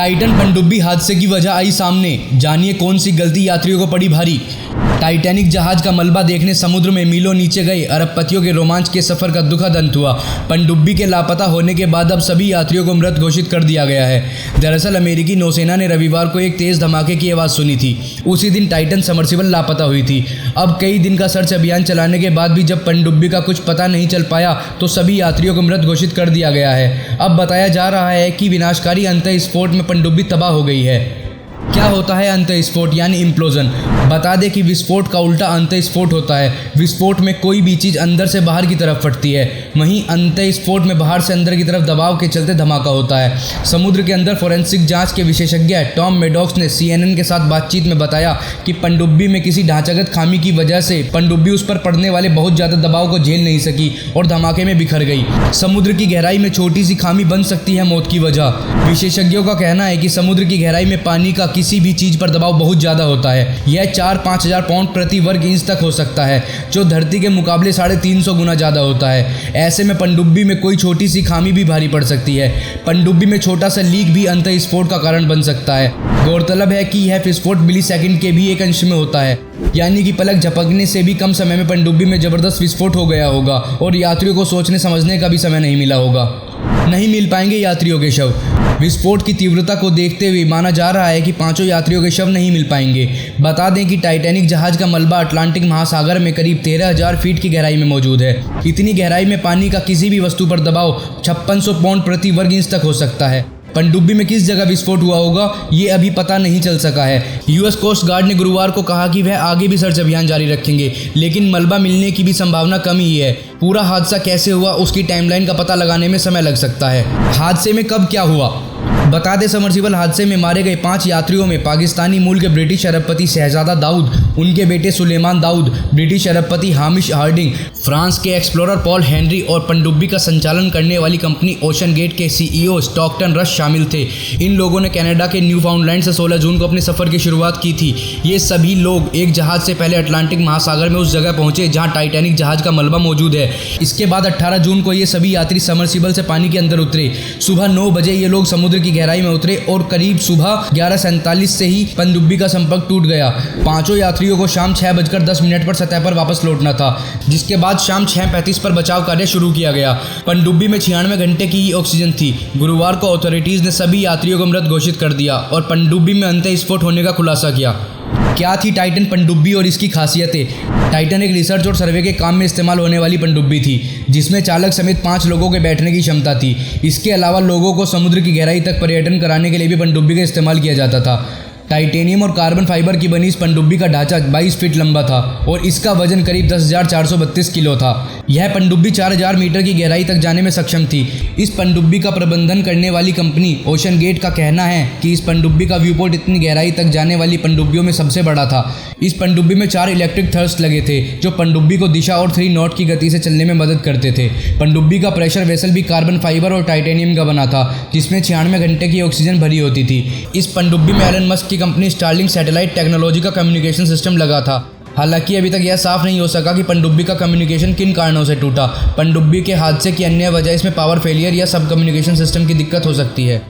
Titan पनडुब्बी हादसे की वजह आई सामने, जानिए कौन सी गलती यात्रियों को पड़ी भारी। टाइटैनिक जहाज का मलबा देखने समुद्र में मीलों नीचे गए अरबपतियों के रोमांच के सफर का दुखद अंत हुआ। पनडुब्बी के लापता होने के बाद अब सभी यात्रियों को मृत घोषित कर दिया गया है। दरअसल अमेरिकी नौसेना ने रविवार को एक तेज धमाके की आवाज़ सुनी थी। उसी दिन टाइटन सबमर्सिबल लापता हुई थी। अब कई दिन का सर्च अभियान चलाने के बाद भी जब पनडुब्बी का कुछ पता नहीं चल पाया तो सभी यात्रियों को मृत घोषित कर दिया गया है। अब बताया जा रहा है कि विनाशकारी अंतःस्फोट में पनडुब्बी तबाह हो गई है। क्या होता है अंतःस्फोट यानी इम्प्लोजन? बता दें कि विस्फोट का उल्टा अंतःस्फोट होता है। विस्फोट में कोई भी चीज़ अंदर से बाहर की तरफ फटती है, वहीं अंतःस्फोट में बाहर से अंदर की तरफ दबाव के चलते धमाका होता है। समुद्र के अंदर फोरेंसिक जांच के विशेषज्ञ टॉम मेडॉक्स ने CNN के साथ बातचीत में बताया कि पनडुब्बी में किसी ढांचागत खामी की वजह से पनडुब्बी उस पर पड़ने वाले बहुत ज़्यादा दबाव को झेल नहीं सकी और धमाके में बिखर गई। समुद्र की गहराई में छोटी सी खामी बन सकती है मौत की वजह। विशेषज्ञों का कहना है कि समुद्र की गहराई में पानी का किसी भी चीज पर दबाव बहुत ज्यादा होता है। यह 4-5 हजार पाउंड प्रति वर्ग इंच तक हो सकता है, जो धरती के मुकाबले 350 गुना ज्यादा होता है। ऐसे में पनडुब्बी में कोई छोटी सी खामी भी भारी पड़ सकती है। पनडुब्बी में छोटा सा लीक भी अंतःस्फोट का कारण बन सकता है। गौरतलब है कि यह विस्फोट मिलीसेकंड के भी एक अंश में होता है, यानी कि पलक झपकने से भी कम समय में पनडुब्बी में जबरदस्त विस्फोट हो गया होगा और यात्रियों को सोचने समझने का भी समय नहीं मिला होगा। नहीं मिल पाएंगे यात्रियों के शव। विस्फोट की तीव्रता को देखते हुए माना जा रहा है कि 5 यात्रियों के शव नहीं मिल पाएंगे। बता दें कि टाइटैनिक जहाज का मलबा अटलांटिक महासागर में करीब 13,000 फीट की गहराई में मौजूद है। इतनी गहराई में पानी का किसी भी वस्तु पर दबाव 5600 पाउंड प्रति वर्ग इंच तक हो सकता है। पनडुब्बी में किस जगह विस्फोट हुआ होगा ये अभी पता नहीं चल सका है। US कोस्ट गार्ड ने गुरुवार को कहा कि वह आगे भी सर्च अभियान जारी रखेंगे, लेकिन मलबा मिलने की भी संभावना कम ही है। पूरा हादसा कैसे हुआ उसकी टाइमलाइन का पता लगाने में समय लग सकता है। हादसे में कब क्या हुआ? बता दें, सबमर्सिबल हादसे में मारे गए 5 यात्रियों में पाकिस्तानी मूल के ब्रिटिश अरबपति शहजादा दाऊद, उनके बेटे सुलेमान दाऊद, ब्रिटिश अरबपति हामिश हार्डिंग, फ्रांस के एक्सप्लोरर पॉल हेनरी और पनडुब्बी का संचालन करने वाली कंपनी ओशन गेट के CEO स्टॉकटन रश शामिल थे। इन लोगों ने कनाडा के न्यूफाउंडलैंड से 16 जून को अपने सफर की शुरुआत की थी। ये सभी लोग एक जहाज से पहले अटलांटिक महासागर में उस जगह पहुंचे जहां टाइटैनिक जहाज का मलबा मौजूद है। इसके बाद 18 जून को ये सभी यात्री सबमर्सिबल से पानी के अंदर उतरे। सुबह 9 बजे ये लोग समुद्र की गहराई में उतरे और करीब सुबह 11:47 से ही पनडुब्बी का संपर्क टूट गया। 5 यात्रियों को शाम 6:10 पर सतह पर वापस लौटना था, जिसके बाद शाम 6:35 पर बचाव कार्य शुरू किया गया। पनडुब्बी में 96 घंटे की ही ऑक्सीजन थी। गुरुवार को अथॉरिटीज ने सभी यात्रियों को मृत घोषित कर दिया और पनडुब्बी में अंतःस्फोट होने का खुलासा किया। क्या थी टाइटन पनडुब्बी और इसकी खासियतें? टाइटन एक रिसर्च और सर्वे के काम में इस्तेमाल होने वाली पनडुब्बी थी, जिसमें चालक समेत 5 लोगों के बैठने की क्षमता थी। इसके अलावा लोगों को समुद्र की गहराई तक पर्यटन कराने के लिए भी पनडुब्बी का इस्तेमाल किया जाता था। टाइटेनियम और कार्बन फाइबर की बनी इस पनडुब्बी का ढांचा 22 फीट लंबा था और इसका वजन करीब 10,432 किलो था। यह पनडुब्बी 4,000 मीटर की गहराई तक जाने में सक्षम थी। इस पनडुब्बी का प्रबंधन करने वाली कंपनी ओशन गेट का कहना है कि इस पनडुब्बी का व्यू पॉइंट इतनी गहराई तक जाने वाली पनडुब्बियों में सबसे बड़ा था। इस पनडुब्बी में 4 इलेक्ट्रिक थ्रस्ट लगे थे, जो पनडुब्बी को दिशा और 3 नॉट की गति से चलने में मदद करते थे। पनडुब्बी का प्रेशर वेसल भी कार्बन फाइबर और टाइटेनियम का बना था, जिसमें 96 घंटे की ऑक्सीजन भरी होती थी। इस पनडुब्बी में एलन मस्क की कंपनी स्टारलिंक सैटेलाइट टेक्नोलॉजी का कम्युनिकेशन सिस्टम लगा था। हालांकि अभी तक यह साफ नहीं हो सका कि पनडुब्बी का कम्युनिकेशन किन कारणों से टूटा। पनडुब्बी के हादसे की अन्य वजह इसमें पावर फेलियर या सब कम्युनिकेशन सिस्टम की दिक्कत हो सकती है।